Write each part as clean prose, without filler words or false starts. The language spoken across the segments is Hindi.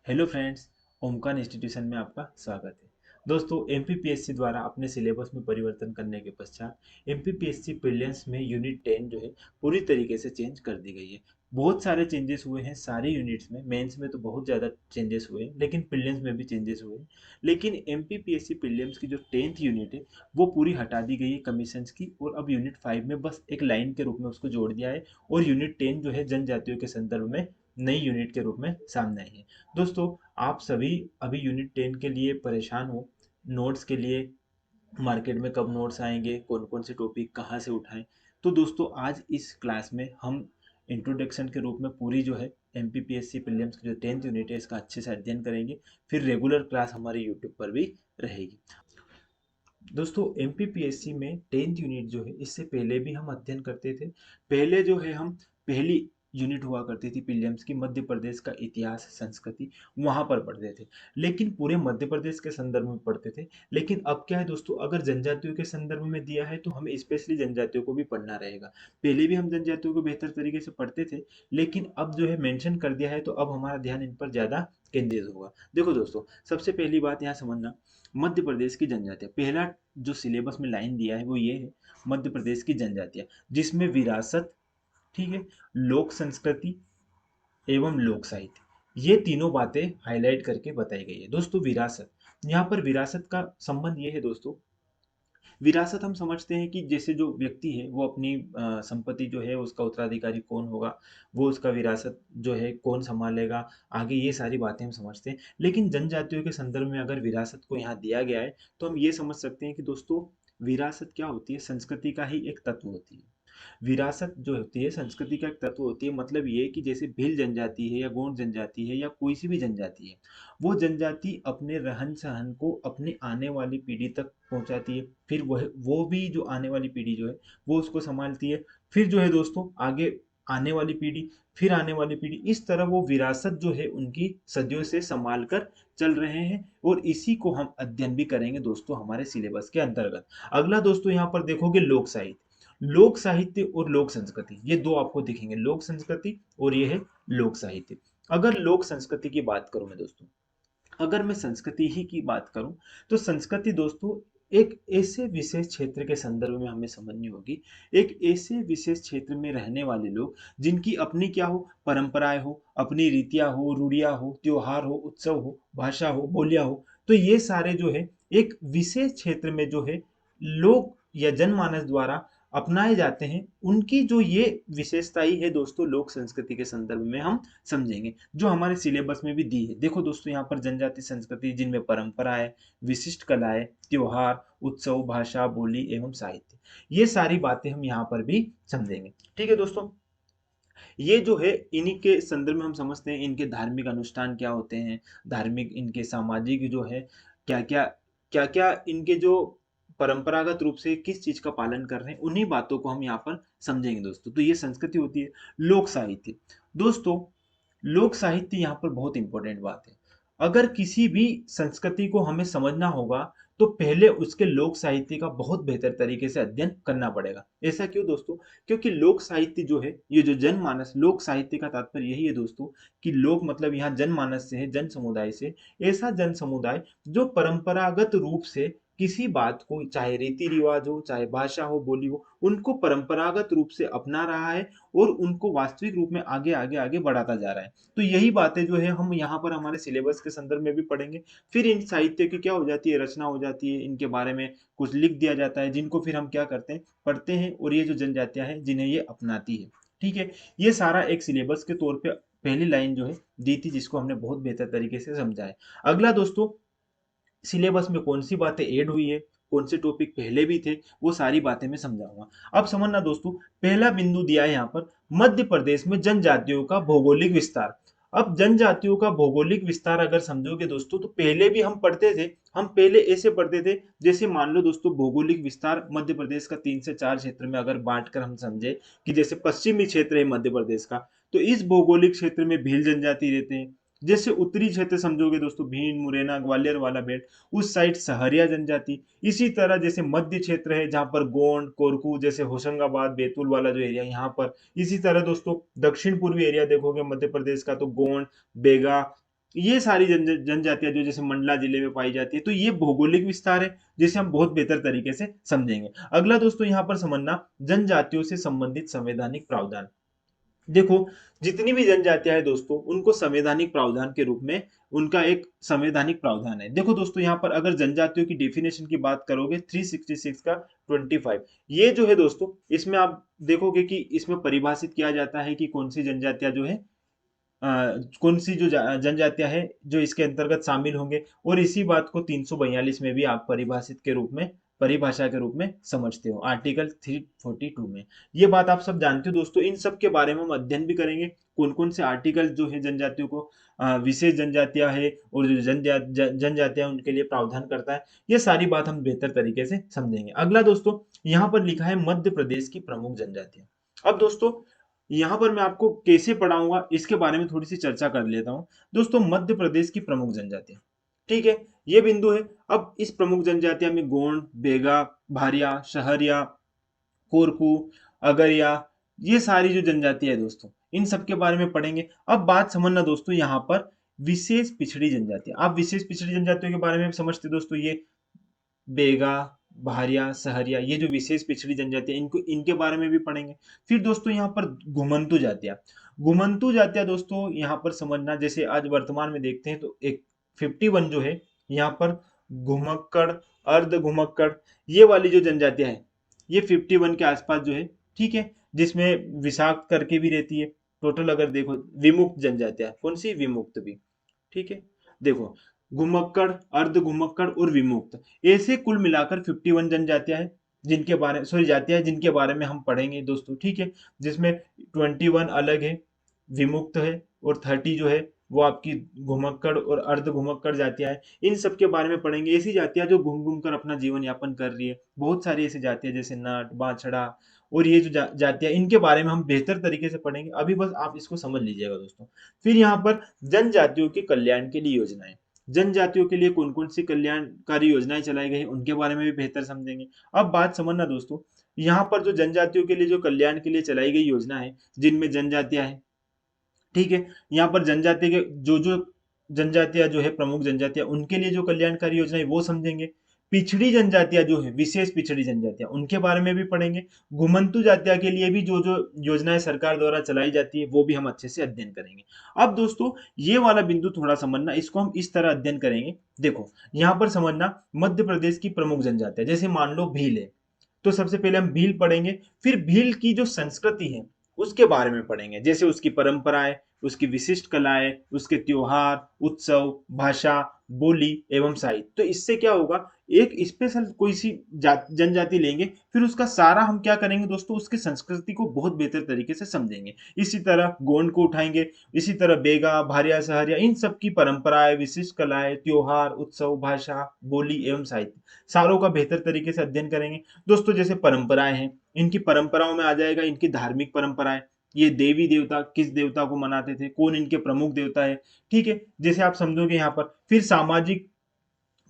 हेलो फ्रेंड्स, ओमकार इंस्टीट्यूशन में आपका स्वागत है। दोस्तों, एमपीपीएससी द्वारा अपने सिलेबस में परिवर्तन करने के पश्चात एमपीपीएससी प्रीलिम्स में यूनिट 10 जो है पूरी तरीके से चेंज कर दी गई है। बहुत सारे चेंजेस हुए हैं सारी यूनिट्स में। मेंस में तो बहुत ज़्यादा चेंजेस हुए हैं, लेकिन प्रीलिम्स में भी चेंजेस हुए हैं। लेकिन एमपीपीएससी प्रीलिम्स की जो 10th यूनिट है वो पूरी हटा दी गई है कमीशंस की, और अब यूनिट 5 में बस एक लाइन के रूप में उसको जोड़ दिया है। और यूनिट 10 जो है जनजातियों के संदर्भ में नई यूनिट के रूप में सामने आई है। दोस्तों, आप सभी अभी यूनिट 10 के लिए परेशान हो नोट्स के लिए। मार्केट में कब नोट्स आएंगे, कौन कौन से टॉपिक कहाँ से उठाएं। तो दोस्तों, आज इस क्लास में हम इंट्रोडक्शन के रूप में पूरी जो है M P P S C prelims की जो 10th यूनिट है इसका अच्छे से अध्ययन करेंगे। फिर रेगुलर क्लास हमारे यूट्यूब पर भी रहेगी। दोस्तों, M P P S C में 10th यूनिट जो है इससे पहले भी हम अध्ययन करते थे। पहले जो है हम पहली यूनिट हुआ करती थी प्रीलिम्स की, मध्य प्रदेश का इतिहास संस्कृति, वहां पर पढ़ते थे। लेकिन पूरे मध्य प्रदेश के संदर्भ में पढ़ते थे। लेकिन अब क्या है दोस्तों, अगर जनजातियों के संदर्भ में दिया है तो हमें स्पेशली जनजातियों को भी पढ़ना रहेगा। पहले भी हम जनजातियों को बेहतर तरीके से पढ़ते थे, लेकिन अब जो है मेंशन कर दिया है तो अब हमारा ध्यान इन पर ज्यादा केंद्रित होगा। देखो दोस्तों, सबसे पहली बात यहाँ समझना, मध्य प्रदेश की जनजातियां, पहला जो सिलेबस में लाइन दिया है वो ये है, मध्य प्रदेश की जनजातियां, जिसमें विरासत, ठीक है, लोक संस्कृति एवं लोक साहित्य, ये तीनों बातें हाईलाइट करके बताई गई है। दोस्तों, विरासत, यहाँ पर विरासत का संबंध ये है दोस्तों, विरासत हम समझते हैं कि जैसे जो व्यक्ति है वो अपनी संपत्ति जो है उसका उत्तराधिकारी कौन होगा, वो उसका विरासत जो है कौन संभालेगा, आगे ये सारी बातें हम समझते हैं। लेकिन जनजातियों के संदर्भ में अगर विरासत को यहाँ दिया गया है तो हम ये समझ सकते हैं कि दोस्तों, विरासत क्या होती है, संस्कृति का ही एक तत्व होती है। विरासत जो होती है संस्कृति का एक तत्व होती है। मतलब ये कि जैसे भील जनजाति है या गोंड जनजाति है या कोई सी भी जनजाति है, वो जनजाति अपने रहन सहन को अपने आने वाली पीढ़ी तक पहुंचाती है। फिर वह वो भी जो आने वाली पीढ़ी जो है वो उसको संभालती है। फिर जो है दोस्तों, आगे आने वाली पीढ़ी, फिर आने वाली पीढ़ी, इस तरह वो विरासत जो है उनकी सदियों से संभाल कर चल रहे हैं। और इसी को हम अध्ययन भी करेंगे दोस्तों हमारे सिलेबस के अंतर्गत। अगला दोस्तों, यहाँ पर देखोगे लोक साहित्य। लोक साहित्य और लोक संस्कृति, ये दो आपको दिखेंगे, लोक संस्कृति और ये है लोक साहित्य। अगर लोक संस्कृति की बात करूं मैं दोस्तों, अगर मैं संस्कृति ही की बात करूं, तो संस्कृति दोस्तों एक ऐसे विशेष क्षेत्र के संदर्भ में हमें समझनी होगी। एक ऐसे विशेष क्षेत्र में रहने वाले लोग जिनकी अपनी क्या हो, परंपराएं हो, अपनी रीतियां हो, रूढ़ियां हो, त्योहार हो, उत्सव हो, भाषा हो, बोलियां हो, तो ये सारे जो है एक विशेष क्षेत्र में जो है लोग या जनमानस द्वारा अपनाए जाते हैं। उनकी जो ये विशेषताई है दोस्तों, लोक संस्कृति के संदर्भ में हम समझेंगे, जो हमारे सिलेबस में भी दी है। देखो दोस्तों, यहाँ पर जनजाति संस्कृति जिनमें परंपराएं, विशिष्ट कलाएं, त्योहार, उत्सव, भाषा, बोली एवं साहित्य, ये सारी बातें हम यहाँ पर भी समझेंगे। ठीक है दोस्तों, ये जो है इन्हीं के संदर्भ में हम समझते हैं इनके धार्मिक अनुष्ठान क्या होते हैं, धार्मिक इनके सामाजिक जो है क्या क्या, क्या क्या इनके जो परंपरागत रूप से किस चीज का पालन कर रहे हैं, उन्हीं बातों को हम यहाँ पर समझेंगे दोस्तों। तो ये संस्कृति होती है। लोक साहित्य, दोस्तों लोक साहित्य यहाँ पर बहुत इंपॉर्टेंट बात है। अगर किसी भी संस्कृति को हमें समझना होगा तो पहले उसके लोक साहित्य का बहुत बेहतर तरीके से अध्ययन करना पड़ेगा। ऐसा क्यों दोस्तों? क्योंकि लोक साहित्य जो है, ये जो जनमानस, लोक साहित्य का तात्पर्य यही है दोस्तों कि लोक मतलब यहाँ जनमानस से है, जन समुदाय से। ऐसा जन समुदाय जो परंपरागत रूप से किसी बात को, चाहे रीति रिवाज हो, चाहे भाषा हो, बोली हो, उनको परंपरागत रूप से अपना रहा है और उनको वास्तविक रूप में आगे आगे आगे बढ़ाता जा रहा है। तो यही बातें जो है हम यहाँ पर हमारे सिलेबस के संदर्भ में भी पढ़ेंगे। फिर इन साहित्य की क्या हो जाती है, रचना हो जाती है, इनके बारे में कुछ लिख दिया जाता है, जिनको फिर हम क्या करते हैं, पढ़ते हैं, और ये जो जनजातियां हैं जिन्हें ये अपनाती है। ठीक है, ये सारा एक सिलेबस के तौर पे पहली लाइन जो है दी थी, जिसको हमने बहुत बेहतर तरीके से समझा है। अगला दोस्तों, सिलेबस में कौन सी बातें ऐड हुई है, कौन से टॉपिक पहले भी थे, वो सारी बातें मैं समझाऊंगा। अब समझना दोस्तों, पहला बिंदु दिया है यहाँ पर, मध्य प्रदेश में जनजातियों का भौगोलिक विस्तार। अब जनजातियों का भौगोलिक विस्तार अगर समझोगे दोस्तों, तो पहले भी हम पढ़ते थे। हम पहले ऐसे पढ़ते थे, जैसे मान लो दोस्तों, भौगोलिक विस्तार मध्य प्रदेश का 3 से 4 क्षेत्र में अगर बांट कर हम समझे कि जैसे पश्चिमी क्षेत्र है मध्य प्रदेश का, तो इस भौगोलिक क्षेत्र में भील जनजाति रहते हैं। जैसे उत्तरी क्षेत्र समझोगे दोस्तों, भील, मुरैना, ग्वालियर वाला बेल्ट, उस साइड सहरिया जनजाति। इसी तरह जैसे मध्य क्षेत्र है जहां पर गोंड, कोरकू, जैसे होशंगाबाद, बैतूल वाला जो एरिया यहाँ पर। इसी तरह दोस्तों, दक्षिण पूर्वी एरिया देखोगे मध्य प्रदेश का, तो गोंड, बेगा, ये सारी जनजातियां जो जैसे मंडला जिले में पाई जाती है, तो ये भौगोलिक विस्तार है जिसे हम बहुत बेहतर तरीके से समझेंगे। अगला दोस्तों यहाँ पर समझना जनजातियों से संबंधित संवैधानिक प्रावधान। देखो, जितनी भी जनजातियां हैं दोस्तों, उनको संवैधानिक प्रावधान के रूप में उनका एक संवैधानिक प्रावधान है। देखो दोस्तों, यहाँ पर अगर जनजातियों की डेफिनेशन की बात करोगे 366 का 25, ये जो है दोस्तों, इसमें आप देखोगे कि इसमें परिभाषित किया जाता है कि कौन सी जनजातियां जो है, कौन सी जो जनजातियां हैं जो इसके अंतर्गत शामिल होंगे, और इसी बात को 342 में भी आप परिभाषित के रूप में, परिभाषा के रूप में समझते हो आर्टिकल 342 में। ये बात आप सब जानते हो दोस्तों। इन सब के बारे में हम अध्ययन भी करेंगे, कौन कौन से आर्टिकल जो है जनजातियों को, विशेष जनजातियां है और जो जनजातियां उनके लिए प्रावधान करता है, ये सारी बात हम बेहतर तरीके से समझेंगे। अगला दोस्तों, यहाँ पर लिखा है मध्य प्रदेश की प्रमुख जनजातियां। अब दोस्तों, यहाँ पर मैं आपको कैसे पढ़ाऊंगा इसके बारे में थोड़ी सी चर्चा कर लेता हूँ। दोस्तों, मध्य प्रदेश की प्रमुख जनजातियां, ठीक है, ये बिंदु है। अब इस प्रमुख जनजातियां में गोंड, बेगा, भारिया, शहरिया, कोरकू, अगरिया, ये सारी जो जनजातियां है दोस्तों, इन सब के बारे में पढ़ेंगे। अब बात समझना दोस्तों, यहाँ पर विशेष पिछड़ी जनजातियां, आप विशेष पिछड़ी जनजातियों के बारे में समझते दोस्तों, ये बेगा, भारिया, सहरिया, ये जो विशेष पिछड़ी जनजाति है, इनको इनके बारे में भी पढ़ेंगे। फिर दोस्तों यहाँ पर घुमंतु जातियां, घुमंतु जातियां दोस्तों यहाँ पर समझना, जैसे आज वर्तमान में देखते हैं तो एक 51 जो है यहाँ पर घुमक्कड़, अर्ध घुमक्कड़, ये वाली जो जनजातियां हैं, ये 51 के आसपास जो है, ठीक है, जिसमें विषाक्त करके भी रहती है। टोटल अगर देखो, विमुक्त जनजातियां, कौन सी, विमुक्त भी, ठीक है। देखो, घुमक्कड़, अर्ध घुमक्कड़ और विमुक्त, ऐसे कुल मिलाकर 51 जनजातियां हैं जिनके बारे, सॉरी, जातियां हैं जिनके बारे में हम पढ़ेंगे दोस्तों, ठीक है। जिसमें 21 अलग है, विमुक्त है, और 30 जो है वो आपकी घुमक्कड़ और अर्ध घुमक्कड़ जातियां हैं। इन सब के बारे में पढ़ेंगे। ऐसी जातियां जो घूम घूम कर अपना जीवन यापन कर रही है, बहुत सारी ऐसी जातियां जैसे नट, बाछड़ा, और ये जो जातियां, इनके बारे में हम बेहतर तरीके से पढ़ेंगे। अभी बस आप इसको समझ लीजिएगा दोस्तों। फिर यहाँ पर जनजातियों के कल्याण के लिए योजनाएं, जनजातियों के लिए कौन कौन सी कल्याणकारी योजनाएं चलाई गई उनके बारे में भी बेहतर समझेंगे। अब बात समझना दोस्तों, यहाँ पर जो जनजातियों के लिए जो कल्याण के लिए चलाई गई योजना है, जिनमें जनजातियां हैं, ठीक है, यहाँ पर जनजाति के जो जो जनजातियां जो है, प्रमुख जनजातियां, उनके लिए जो कल्याणकारी योजना है वो समझेंगे। पिछड़ी जनजातियां जो है, विशेष पिछड़ी जनजातियां, उनके बारे में भी पढ़ेंगे। घुमंतु जातिया के लिए भी जो जो योजनाएं सरकार द्वारा चलाई जाती है वो भी हम अच्छे से अध्ययन करेंगे। अब दोस्तों, ये वाला बिंदु थोड़ा समझना, इसको हम इस तरह अध्ययन करेंगे। देखो, यहाँ पर समझना, मध्य प्रदेश की प्रमुख जनजातियां, जैसे मान लो भील है, तो सबसे पहले हम भील पढ़ेंगे। फिर भील की जो संस्कृति है उसके बारे में पढ़ेंगे, जैसे उसकी परंपराएं, उसकी विशिष्ट कलाएं, उसके त्योहार, उत्सव, भाषा, बोली एवं साहित्य। तो इससे क्या होगा, एक स्पेशल कोई सी जनजाति लेंगे, फिर उसका सारा हम क्या करेंगे दोस्तों, उसकी संस्कृति को बहुत बेहतर तरीके से समझेंगे। इसी तरह गोंड को उठाएंगे, इसी तरह बेगा, भारिया, सहरिया, इन सब की परंपराएं, विशिष्ट कलाएं, त्योहार, उत्सव, भाषा, बोली एवं साहित्य, सारों का बेहतर तरीके से अध्ययन करेंगे दोस्तों। जैसे परंपराएं हैं, इनकी परंपराओं में आ जाएगा इनकी धार्मिक परंपराएं, ये देवी देवता किस देवता को मनाते थे, कौन इनके प्रमुख देवता है, ठीक है, जैसे आप समझोगे यहाँ पर। फिर सामाजिक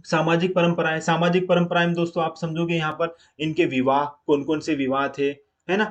सामाजिक परंपराएं, सामाजिक परंपराएं में दोस्तों आप समझोगे यहाँ पर इनके विवाह, कौन कौन से विवाह थे, है ना,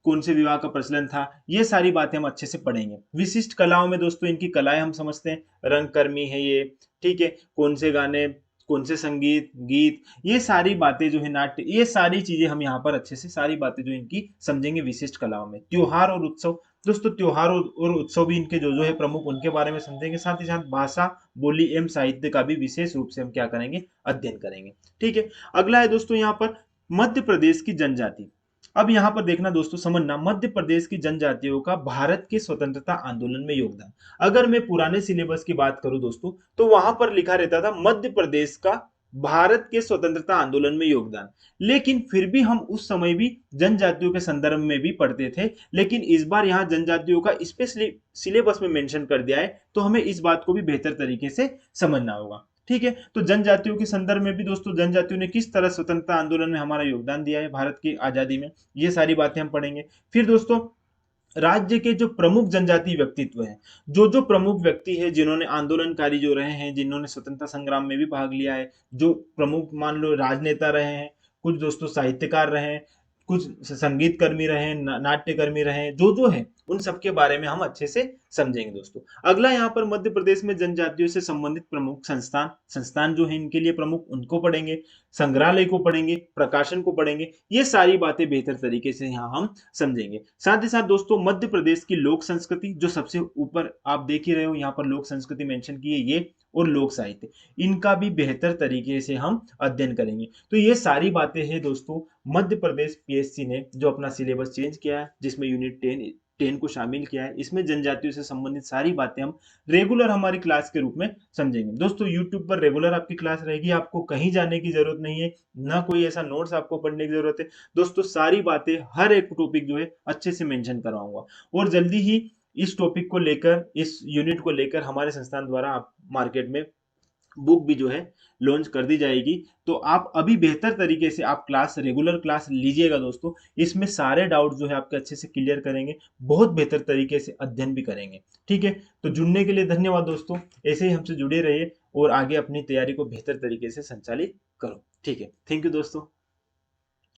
कौन से विवाह का प्रचलन था, ये सारी बातें हम अच्छे से पढ़ेंगे। विशिष्ट कलाओं में दोस्तों इनकी कलाएं हम समझते हैं, रंगकर्मी है ये, ठीक है, कौन से गाने, कौन से संगीत, गीत, ये सारी बातें जो है, नाट्य, ये सारी चीजें हम यहाँ पर अच्छे से सारी बातें जो इनकी समझेंगे विशिष्ट कलाओं में। त्योहार और उत्सव, दोस्तों त्योहार और उत्सव भी इनके जो जो है प्रमुख, उनके बारे में समझेंगे। साथ ही साथ भाषा, बोली एवं साहित्य का भी विशेष रूप से हम क्या करेंगे, अध्ययन करेंगे, ठीक है। अगला है दोस्तों यहाँ पर मध्य प्रदेश की जनजाति। अब यहाँ पर देखना दोस्तों, समझना, मध्य प्रदेश की जनजातियों का भारत के स्वतंत्रता आंदोलन में योगदान। अगर मैं पुराने सिलेबस की बात करूं दोस्तों, तो वहां पर लिखा रहता था मध्य प्रदेश का भारत के स्वतंत्रता आंदोलन में योगदान, लेकिन फिर भी हम उस समय भी जनजातियों के संदर्भ में भी पढ़ते थे। लेकिन इस बार यहाँ जनजातियों का स्पेशली सिलेबस में मेंशन कर दिया है, तो हमें इस बात को भी बेहतर तरीके से समझना होगा, ठीक है। तो जनजातियों के संदर्भ में भी दोस्तों, जनजातियों ने किस तरह स्वतंत्रता आंदोलन में हमारा योगदान दिया है भारत की आजादी में, ये सारी बातें हम पढ़ेंगे। फिर दोस्तों, राज्य के जो प्रमुख जनजातीय व्यक्तित्व हैं, जो जो प्रमुख व्यक्ति है जिन्होंने आंदोलनकारी जो रहे हैं, जिन्होंने स्वतंत्रता संग्राम में भी भाग लिया है, जो प्रमुख मान लो राजनेता रहे हैं, कुछ दोस्तों साहित्यकार रहे हैं, कुछ संगीत कर्मी रहे हैं, नाट्य कर्मी रहे हैं, जो जो है उन सब के बारे में हम अच्छे से समझेंगे दोस्तों। अगला यहाँ पर मध्य प्रदेश में जनजातियों से संबंधित प्रमुख संस्थान जो है इनके लिए प्रमुख, उनको पढ़ेंगे, संग्रहालय को पढ़ेंगे, प्रकाशन को पढ़ेंगे। ये सारी बातें बेहतर तरीके से यहाँ हम समझेंगे। साथ ही साथ दोस्तों मध्य प्रदेश की लोक संस्कृति, जो सबसे ऊपर आप देख ही रहे हो यहाँ पर लोक संस्कृति मेंशन की है ये, और लोक साहित्य, इनका भी बेहतर तरीके से हम अध्ययन करेंगे। तो ये सारी बातें हैं दोस्तों मध्य प्रदेश पीएससी ने जो अपना सिलेबस चेंज किया है, जिसमें यूनिट 10 को शामिल किया है। इसमें जनजातियों से संबंधित सारी बातें हम रेगुलर हमारी क्लास के रूप में समझेंगे। दोस्तों यूट्यूब पर रेगुलर आपकी क्लास रहेगी, आपको कहीं जाने की जरूरत नहीं है, ना कोई ऐसा नोट्स आपको पढ़ने की जरूरत है। दोस्तों सारी बातें हर एक टॉपिक जो है अच्छे से मेंशन कराऊंगा, और जल्दी ही इस टॉपिक को लेकर, इस यूनिट को लेकर हमारे संस्थान द्वारा आप मार्केट में बुक भी जो है लॉन्च कर दी जाएगी। तो आप अभी बेहतर तरीके से आप क्लास, रेगुलर क्लास लीजिएगा दोस्तों। इसमें सारे डाउट जो है आपके अच्छे से क्लियर करेंगे, बहुत बेहतर तरीके से अध्ययन भी करेंगे। ठीक है, तो जुड़ने के लिए धन्यवाद दोस्तों। ऐसे ही हमसे जुड़े रहिए और आगे अपनी तैयारी को बेहतर तरीके से संचालित करो। ठीक है, थैंक यू दोस्तों।